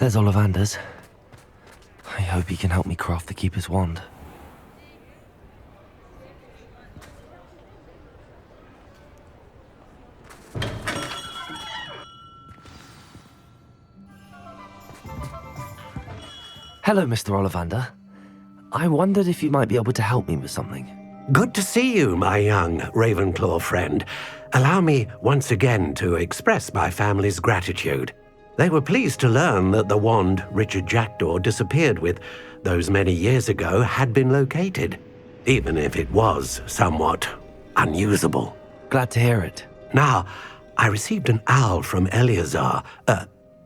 There's Olivander's. I hope he can help me craft the Keeper's wand. Hello, Mr. Olivander. I wondered if you might be able to help me with something. Good to see you, my young Ravenclaw friend. Allow me once again to express my family's gratitude. They were pleased to learn that the wand Richard Jackdaw disappeared with those many years ago had been located, even if it was somewhat unusable. Glad to hear it. Now, I received an owl from Eleazar,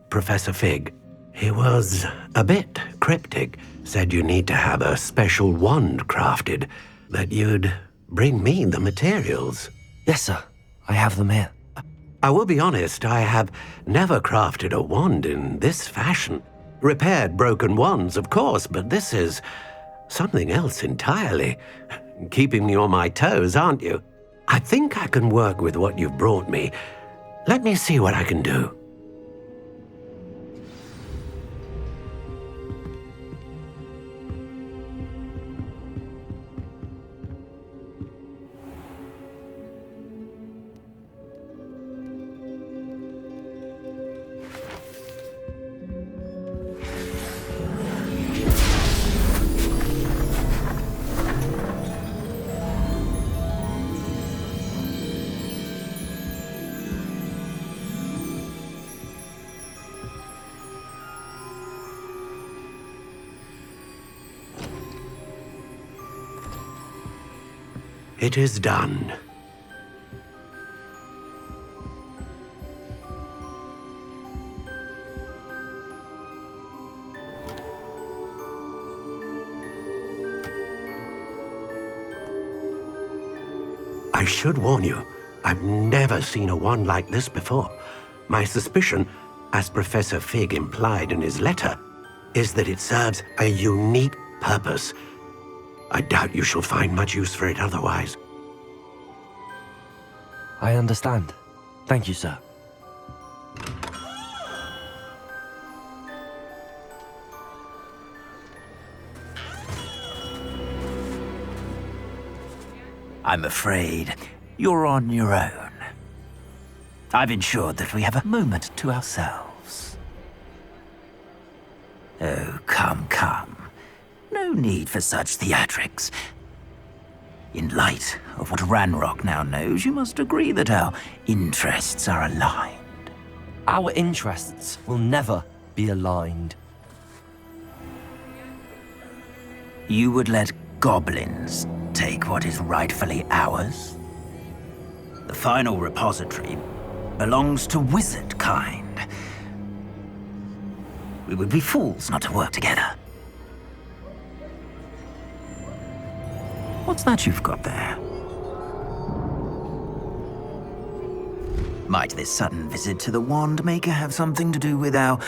Professor Fig. He was a bit cryptic, said you need to have a special wand crafted, that you'd bring me the materials. Yes, sir. I have them here. I will be honest, I have never crafted a wand in this fashion. Repaired broken wands, of course, but this is something else entirely. Keeping me on my toes, aren't you? I think I can work with what you've brought me. Let me see what I can do. It is done. I should warn you, I've never seen a wand like this before. My suspicion, as Professor Fig implied in his letter, is that it serves a unique purpose. I doubt you shall find much use for it otherwise. I understand. Thank you, sir. I'm afraid you're on your own. I've ensured that we have a moment to ourselves. Oh, come, come. No need for such theatrics. In light of what Ranrok now knows, you must agree that our interests are aligned. Our interests will never be aligned. You would let goblins take what is rightfully ours? The final repository belongs to wizard kind. We would be fools not to work together. What's that you've got there? Might this sudden visit to the Wand Maker have something to do with our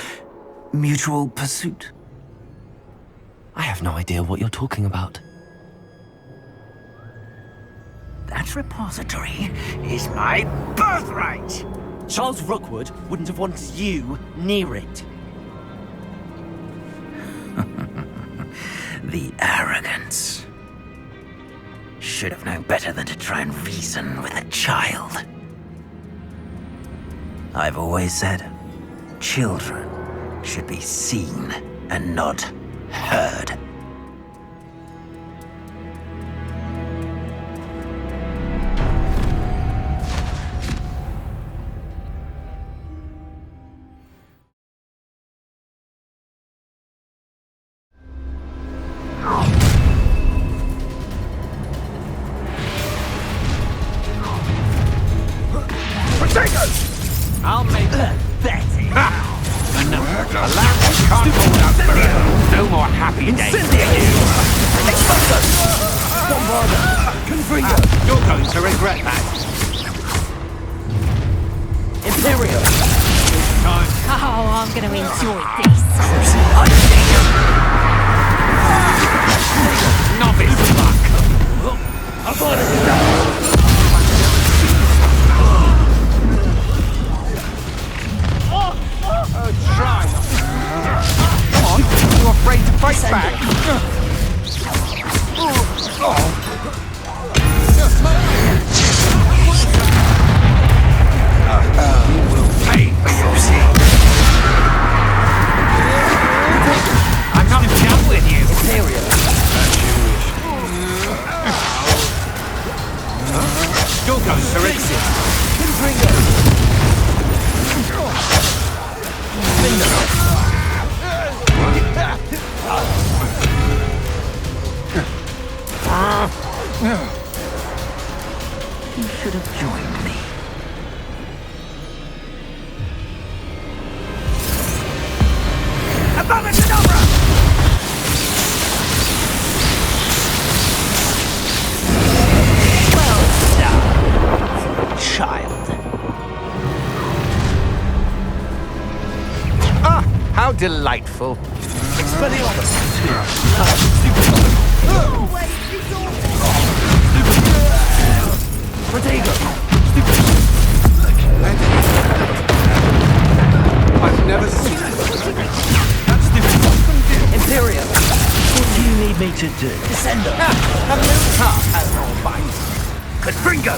mutual pursuit? I have no idea what you're talking about. That repository is my birthright! Charles Rookwood wouldn't have wanted you near it. The arrogance. Should have known better than to try and reason with a child. I've always said, children should be seen and not heard. I'll make Betty. No, can't hold up forever. No more happy days. You're going to regret that. Imperial! Time. Oh, I'm gonna enjoy this. Novice luck. I thought it was done. Oh, try. afraid to fight back? You will pay for your sins. I'm not done with you. You're going to exit. You should have joined me. Above and over! Well done, child. Ah, how delightful. I've never seen it. That's the Imperium, what do you need me to do? Descender. A little car has no bite. Confringo.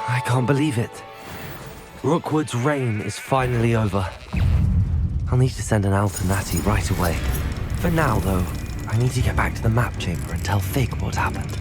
I can't believe it. Rookwood's reign is finally over. I'll need to send an owl to Natty right away. For now, though, I need to get back to the map chamber and tell Fig what happened.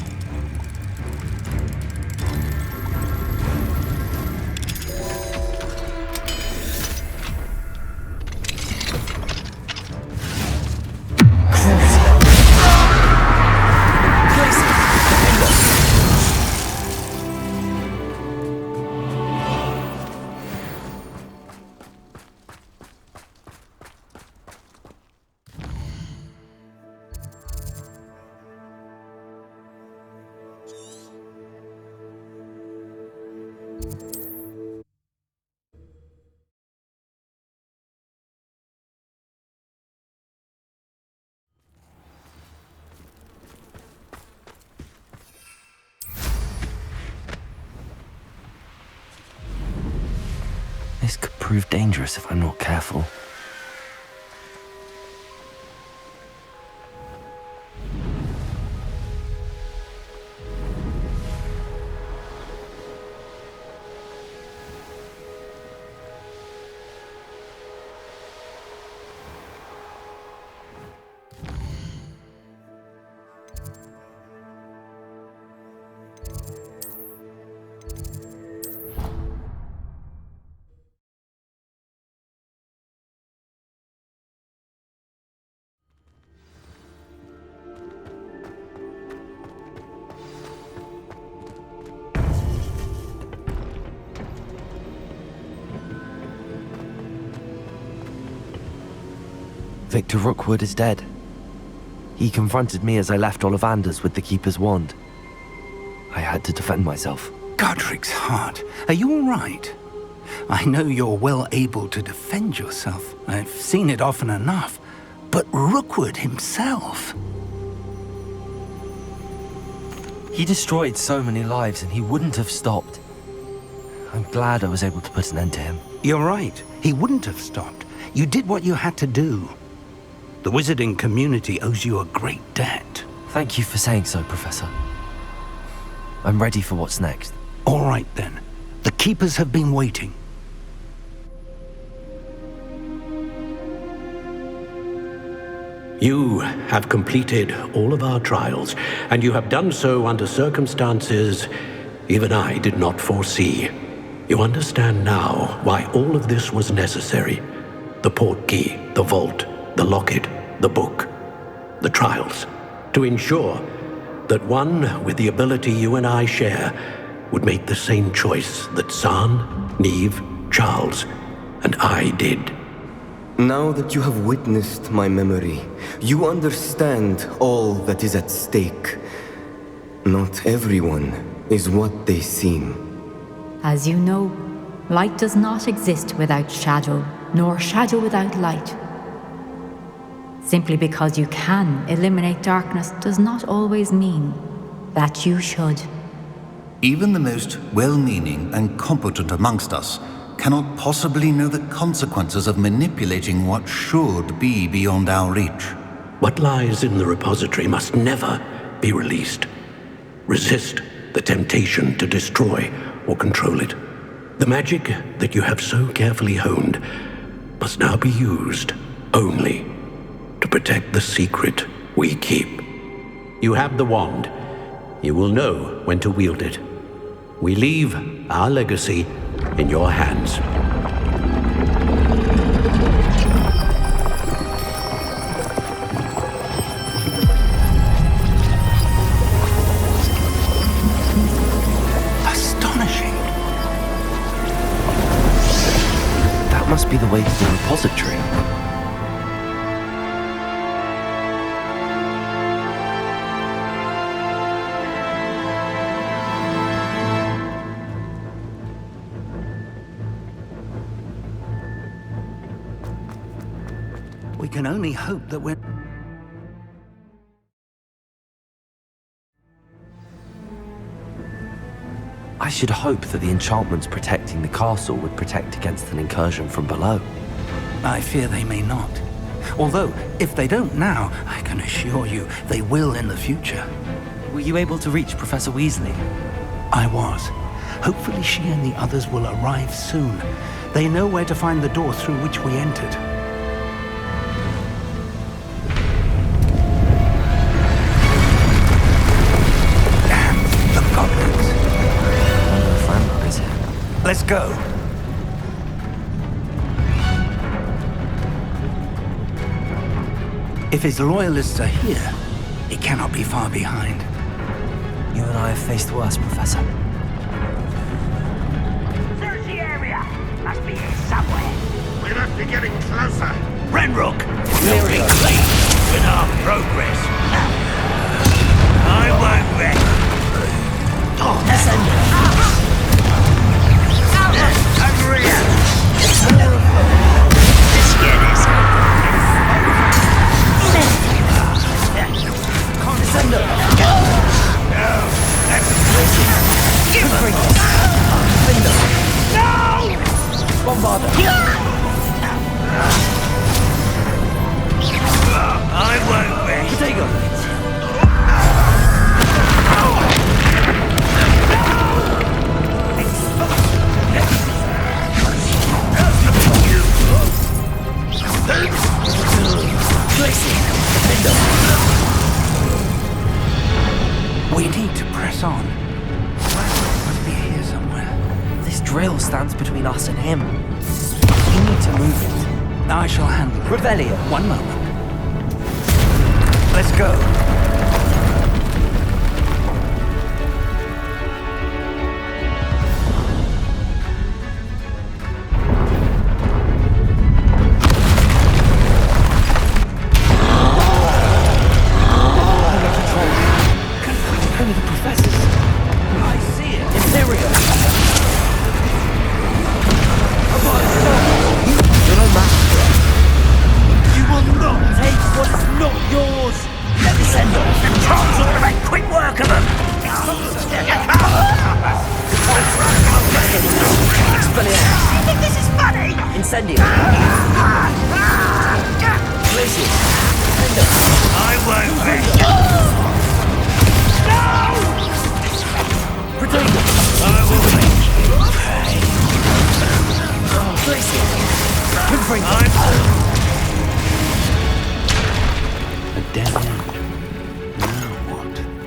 This could prove dangerous if I'm not careful. Victor Rookwood is dead. He confronted me as I left Olivander's with the Keeper's wand. I had to defend myself. Godric's heart. Are you all right? I know you're well able to defend yourself. I've seen it often enough. But Rookwood himself... He destroyed so many lives and he wouldn't have stopped. I'm glad I was able to put an end to him. You're right. He wouldn't have stopped. You did what you had to do. The wizarding community owes you a great debt. Thank you for saying so, Professor. I'm ready for what's next. All right, then. The Keepers have been waiting. You have completed all of our trials, and you have done so under circumstances even I did not foresee. You understand now why all of this was necessary. The portkey, the vault, the locket, the book, the trials, to ensure that one with the ability you and I share would make the same choice that Zahn, Neve, Charles, and I did. Now that you have witnessed my memory, you understand all that is at stake. Not everyone is what they seem. As you know, light does not exist without shadow, nor shadow without light. Simply because you can eliminate darkness does not always mean that you should. Even the most well-meaning and competent amongst us cannot possibly know the consequences of manipulating what should be beyond our reach. What lies in the repository must never be released. Resist the temptation to destroy or control it. The magic that you have so carefully honed must now be used only to protect the secret we keep. You have the wand. You will know when to wield it. We leave our legacy in your hands. Astonishing. That must be the way to the repository. We can only hope that we're... I should hope that the enchantments protecting the castle would protect against an incursion from below. I fear they may not. Although, if they don't now, I can assure you they will in the future. Were you able to reach Professor Weasley? I was. Hopefully she and the others will arrive soon. They know where to find the door through which we entered. Let's go. If his loyalists are here, he cannot be far behind. You and I have faced worse, Professor. Search the area. Must be here somewhere. We must be getting closer. Ranrok, you'll be pleased with our progress. I won't rest. I won't rest. We need to press on. Must be here somewhere. This drill stands between us and him. We need to move it. I shall handle it. Revelio. One moment. Let's go.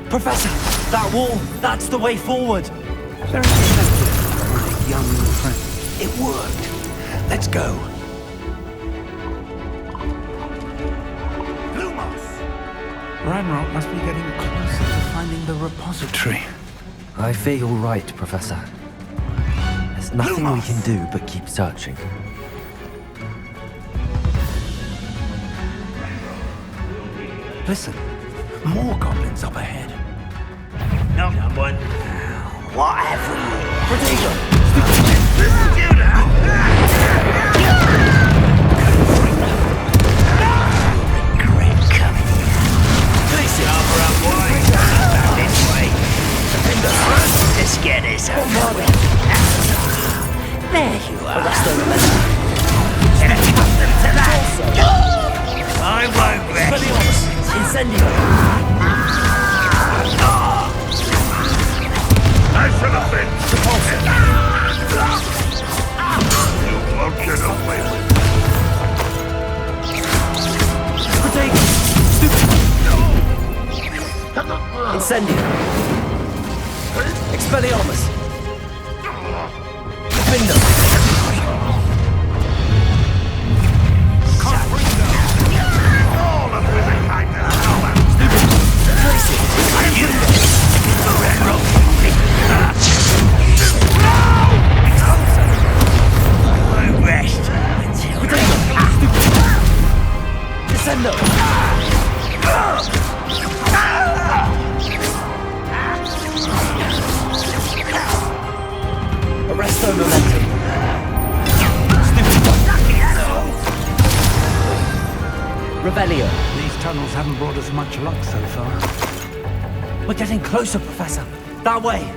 Professor, that wall, that's the way forward. Very effective, my young friend. It worked. Let's go. Ranrok must be getting closer to finding the repository. I fear you're right, Professor. There's nothing we can do but keep searching. Listen, more goblins up ahead. Number one. What have we? Protego! Regret coming here. Back this way. Let's get this over with. There you are. Accustomed to that. I won't rest. Incendio! I should have been. You won't get away with Protego! Incendio! Expelliarmus! Defender! all of womankind now. Rest until Descendo! Arresto momentum. Revelio. These tunnels haven't brought us much luck so far. We're getting closer, Professor. That way.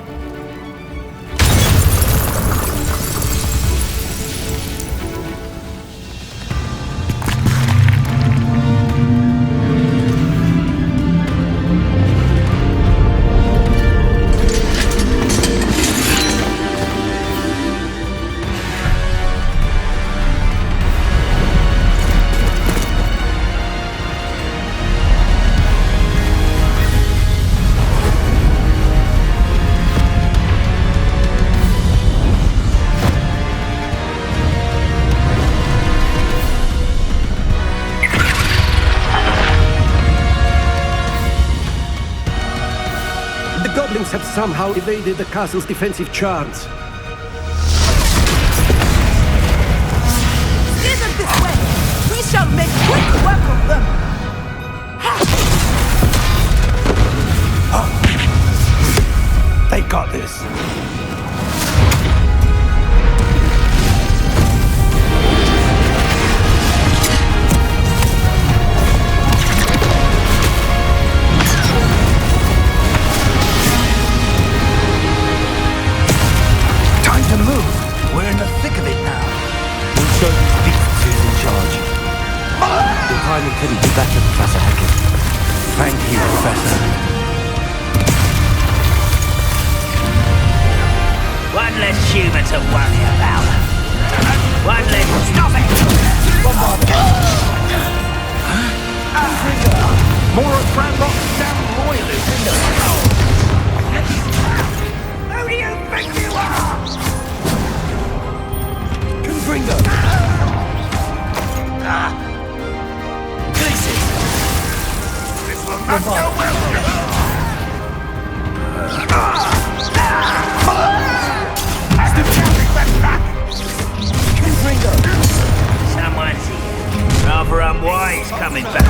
Have somehow evaded the castle's defensive charms. Steer them this way! We shall make quick work of them! They got this. Timing couldn't be better, Professor Hecken. Thank you, Professor. one less human to worry about. One less. Stop it! More of Ranrok damn royalists. Who do you think you are? Confringo! This will not go well. Confringo! Someone's here. Rather unwise coming back.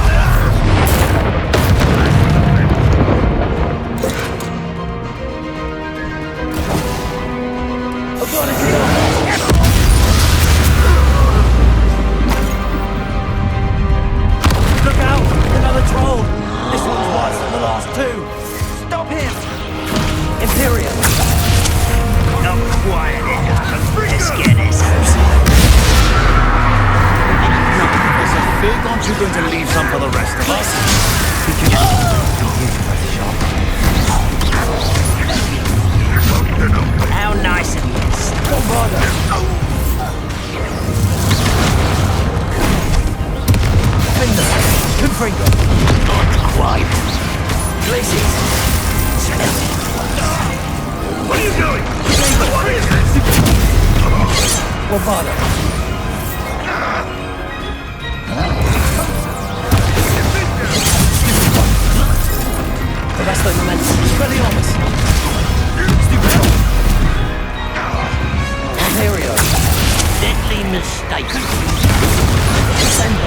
Look out! Another troll! This one's worse than the last two! Stop him! Imperium! Not quiet enough. Let's get this house. Big, aren't you going to leave some for the rest of us? How nice of you. Bombarda! Defender! Confringo! Not quite. Glacius! What are you doing? What is this? Bombarda! Arresto momentum. Expelliarmus! Stupendo! Imperio! Deadly mistake. Descendo!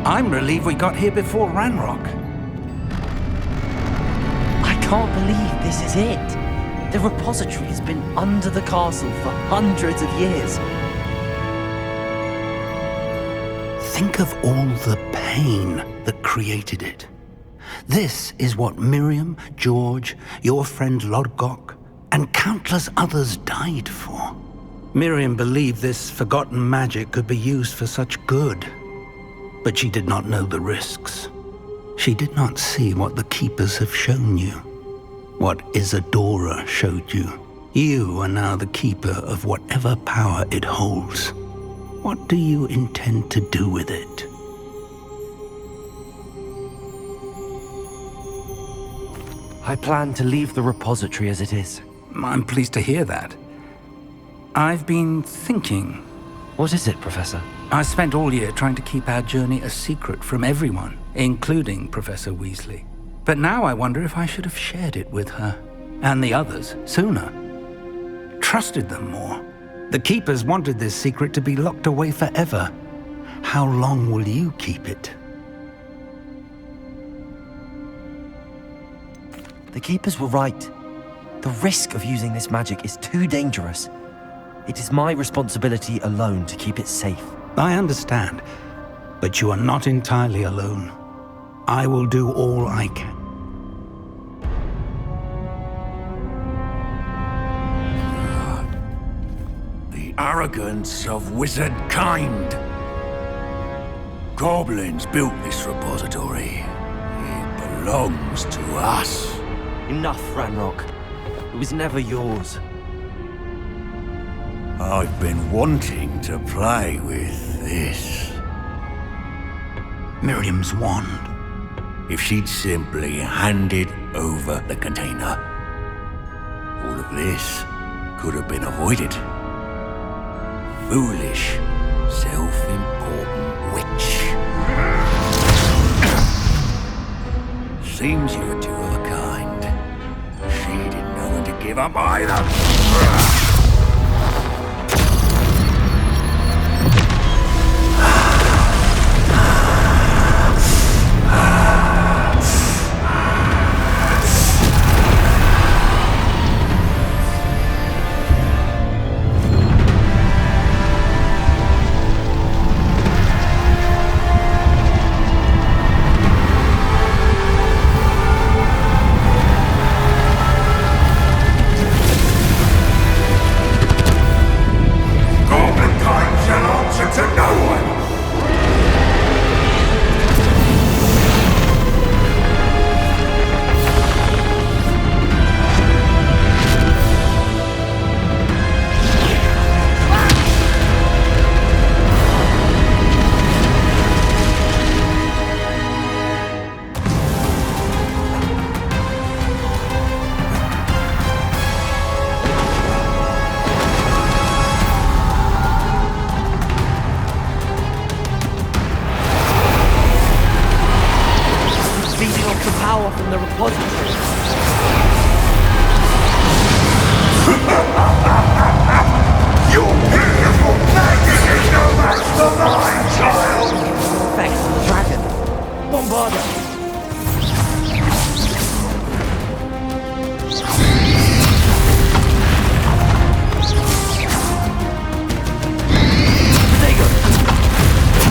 I'm relieved we got here before Ranrok. I can't believe this is it. The repository has been under the castle for hundreds of years. Think of all the pain that created it. This is what Miriam, George, your friend Lodgok, and countless others died for. Miriam believed this forgotten magic could be used for such good, but she did not know the risks. She did not see what the Keepers have shown you, what Isadora showed you. You are now the Keeper of whatever power it holds. What do you intend to do with it? I plan to leave the repository as it is. I'm pleased to hear that. I've been thinking. What is it, Professor? I spent all year trying to keep our journey a secret from everyone, including Professor Weasley. But now I wonder if I should have shared it with her, and the others, sooner. Trusted them more. The Keepers wanted this secret to be locked away forever. How long will you keep it? The Keepers were right. The risk of using this magic is too dangerous. It is my responsibility alone to keep it safe. I understand, but you are not entirely alone. I will do all I can. The arrogance of wizard kind. Goblins built this repository. It belongs to us. Enough, Ranrok. It was never yours. I've been wanting to play with this. Miriam's wand. If she'd simply handed over the container, all of this could have been avoided. Foolish, self-important witch. Seems you were two of a kind. She didn't know when to give up either. Power from the repository. Your beautiful magic is no match for mine, child! Effect of the dragon. Bombarda.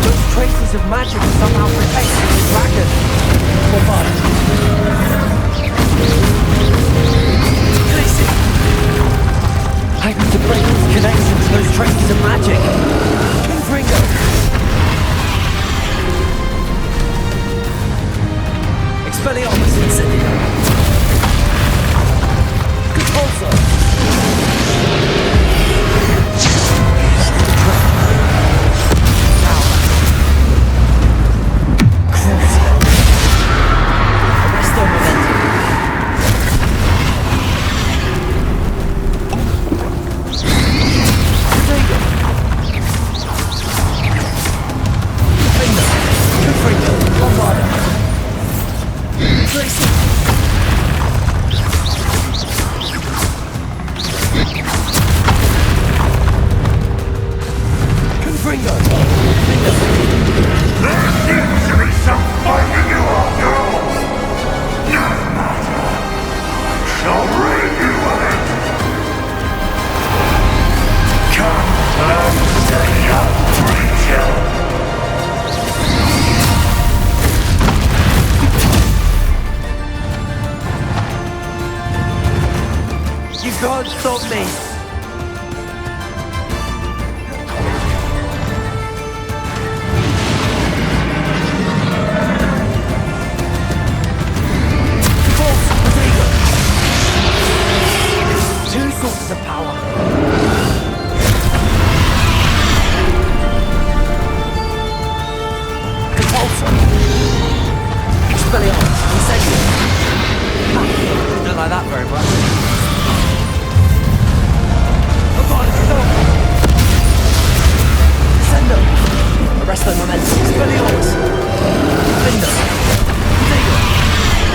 Those traces of magic are somehow protecting the dragon. Bombarda. I need to break these connections, those traces of magic. Confringo. Expelliarmus Incendio. Compulso. stop me! Two sources of power. Repulsor. Expelliarmus. Incendium. Don't like that very much. Descendo. Arresto momentum. Expelliarmus. Findo. Digo.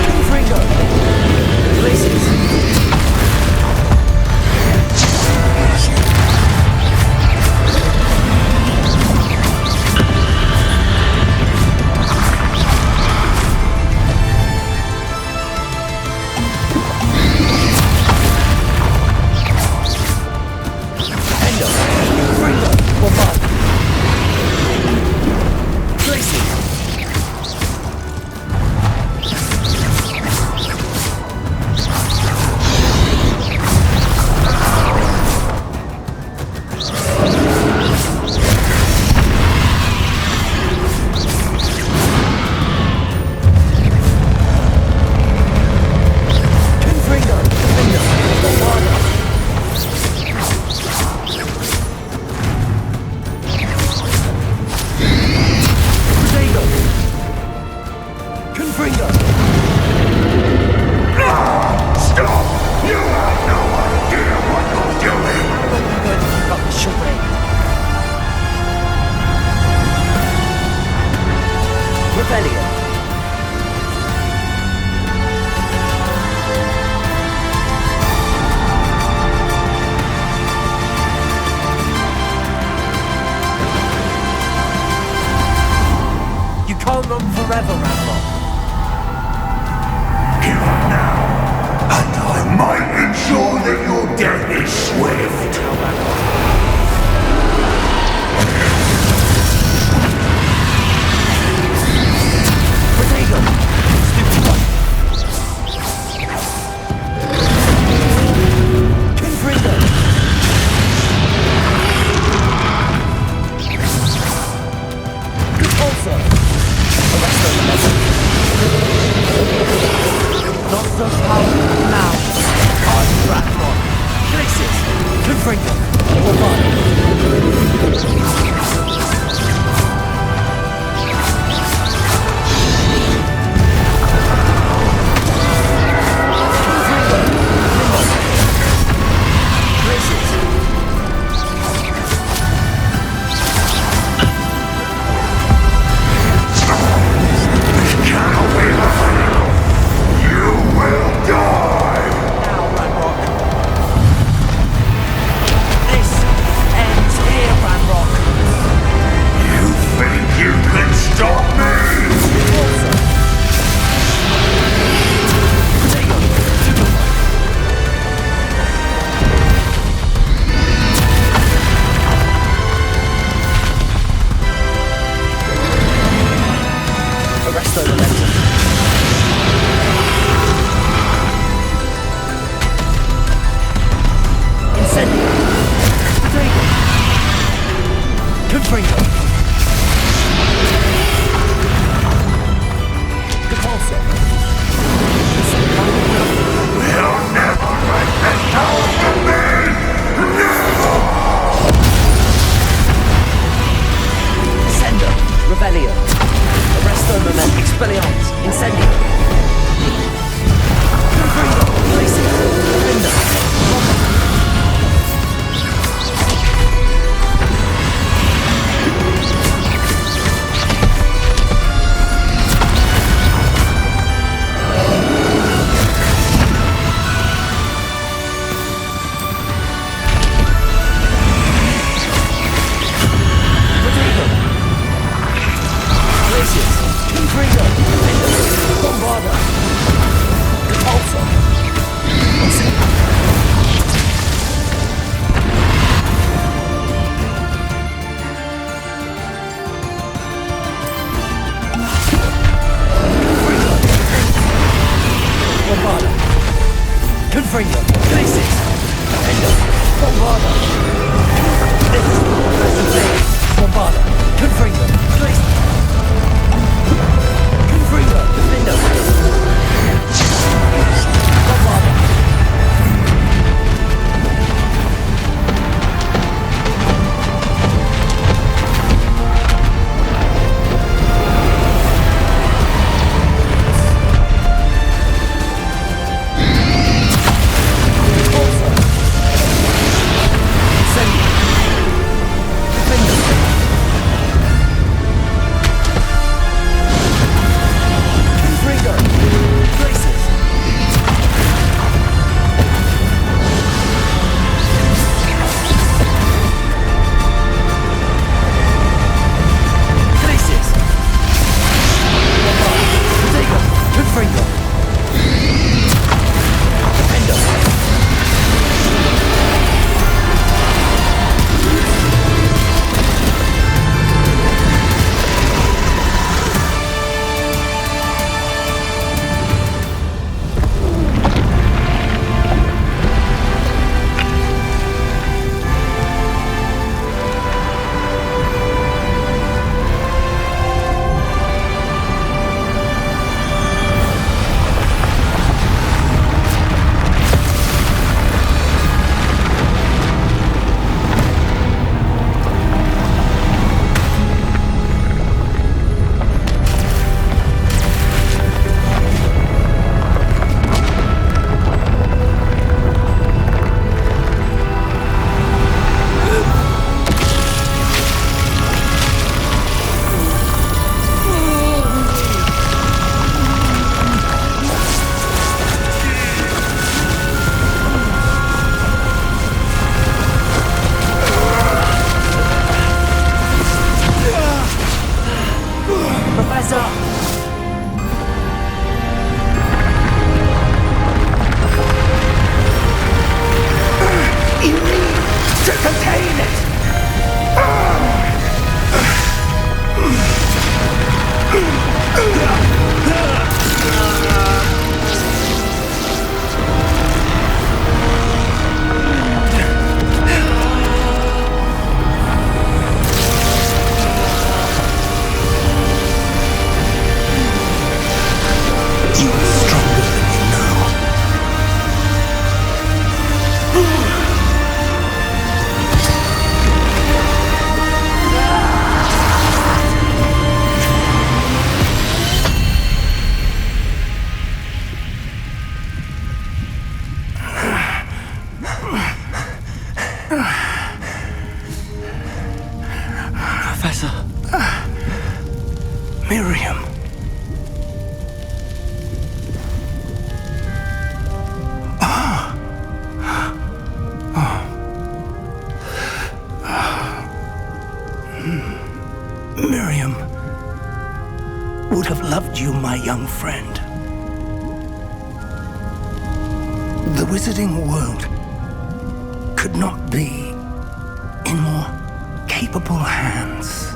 Confringo. Glacius. Can't run forever, Ranrok. Give up now, and I might ensure that your death is swift. Protego! Stupid one. Confringo! Repulsor! Nostos power now. On Ranrok. Glacius. Confringo. Olivander. Professor. Miriam. Miriam would have loved you, my young friend. The wizarding world could not be in more capable hands.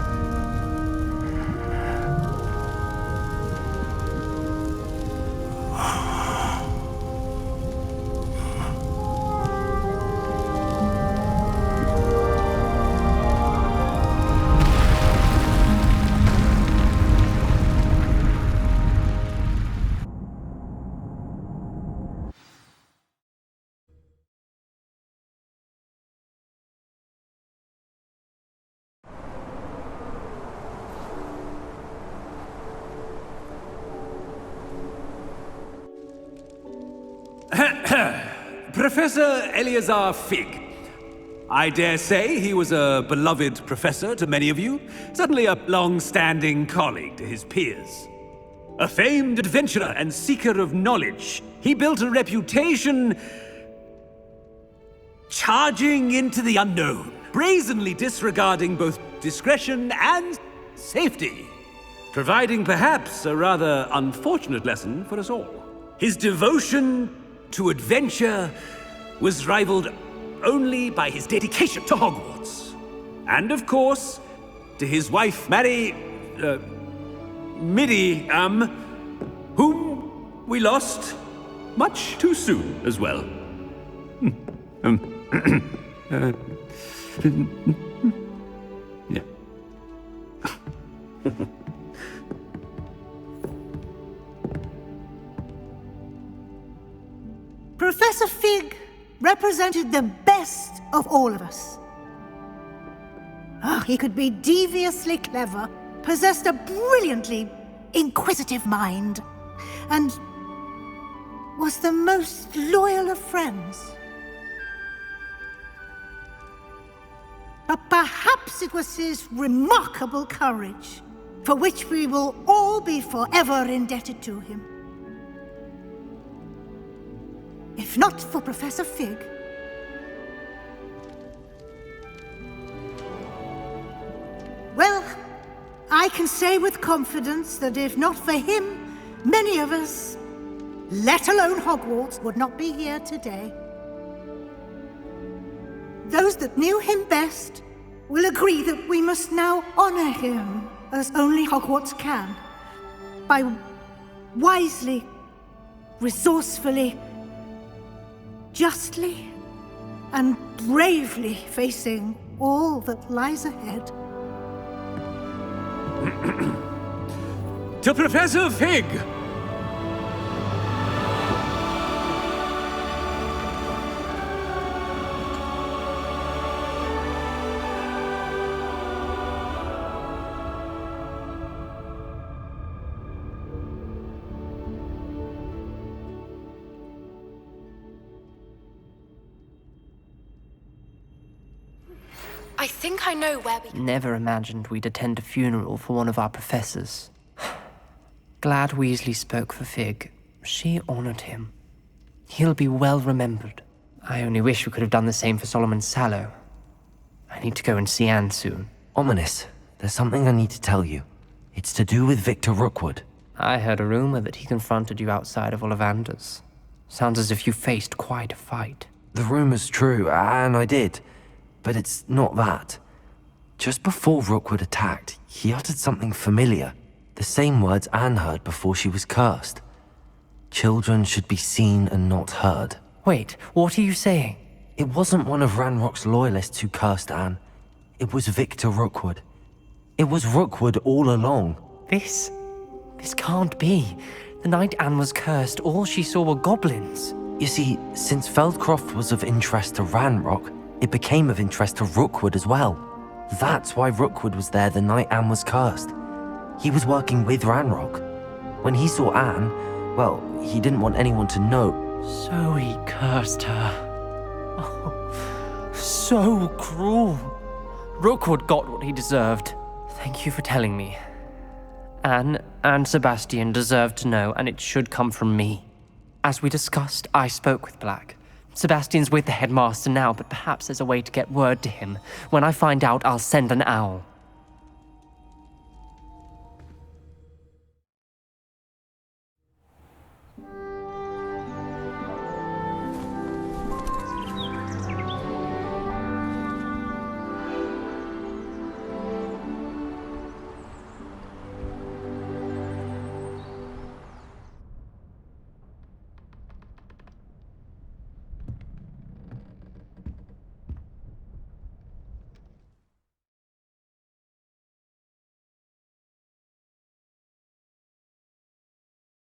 Professor Eleazar Fig. I dare say he was a beloved professor to many of you, certainly a long-standing colleague to his peers. A famed adventurer and seeker of knowledge, he built a reputation charging into the unknown, brazenly disregarding both discretion and safety, providing perhaps a rather unfortunate lesson for us all. His devotion to adventure was rivaled only by his dedication to Hogwarts. And of course, to his wife, Miriam, whom we lost much too soon as well. Yeah. Professor Fig represented the best of all of us. He could be deviously clever, possessed a brilliantly inquisitive mind, and was the most loyal of friends. But perhaps it was his remarkable courage, for which we will all be forever indebted to him. If not for Professor Fig, well, I can say with confidence that if not for him, many of us, let alone Hogwarts, would not be here today. Those that knew him best will agree that we must now honor him as only Hogwarts can, by wisely, resourcefully, justly and bravely facing all that lies ahead. To Professor Fig! I think I know where we can... Never imagined we'd attend a funeral for one of our professors. Glad Weasley spoke for Fig. She honored him. He'll be well remembered. I only wish we could have done the same for Solomon Sallow. I need to go and see Anne soon. Ominous, there's something I need to tell you. It's to do with Victor Rookwood. I heard a rumor that he confronted you outside of Olivander's. Sounds as if you faced quite a fight. The rumor's true, and I did. But it's not that. Just before Rookwood attacked, he uttered something familiar. The same words Anne heard before she was cursed. Children should be seen and not heard. Wait, what are you saying? It wasn't one of Ranrock's loyalists who cursed Anne. It was Victor Rookwood. It was Rookwood all along. This can't be. The night Anne was cursed, all she saw were goblins. You see, since Feldcroft was of interest to Ranrock, it became of interest to Rookwood as well. That's why Rookwood was there the night Anne was cursed. He was working with Ranrock. When he saw Anne, well, he didn't want anyone to know. So he cursed her. Oh, so cruel. Rookwood got what he deserved. Thank you for telling me. Anne and Sebastian deserve to know, and it should come from me. As we discussed, I spoke with Black. Sebastian's with the headmaster now, but perhaps there's a way to get word to him. When I find out, I'll send an owl.